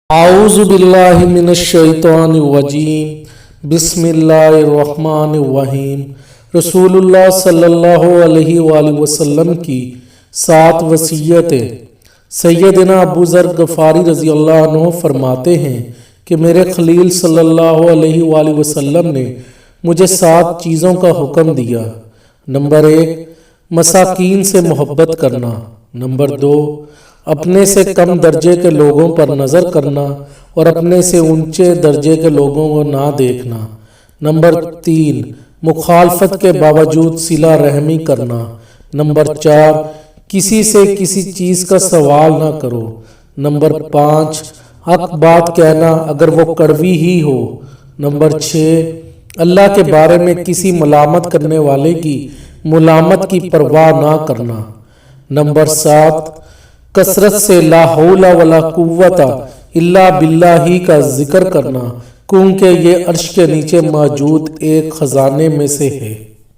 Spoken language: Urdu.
اعوذ باللہ من الشیطان الرجیم بسم اللہ الرحمن الرحیم۔ رسول اللہ صلی اللہ علیہ وآلہ وسلم کی 7 وصیتیں۔ سیدنا ابو ذر غفاری رضی اللہ عنہ فرماتے ہیں کہ میرے خلیل صلی اللہ علیہ وآلہ وسلم نے مجھے 7 چیزوں کا حکم دیا۔ نمبر 1، مساکین سے محبت کرنا۔ نمبر 2، اپنے سے کم درجے کے لوگوں پر نظر کرنا اور اپنے سے اونچے درجے کے لوگوں کو نہ دیکھنا۔ نمبر 3، مخالفت کے باوجود صلہ رحمی کرنا۔ نمبر 4، کسی سے کسی چیز کا سوال نہ کرو۔ نمبر 5، حق بات کہنا اگر وہ کڑوی ہی ہو۔ نمبر 6، اللہ کے بارے میں کسی ملامت کرنے والے کی ملامت کی پرواہ نہ کرنا۔ نمبر 7، کثرت سے لا حول ولا قوت الا باللہ کا ذکر کرنا، کیونکہ یہ عرش کے نیچے موجود ایک خزانے میں سے ہے۔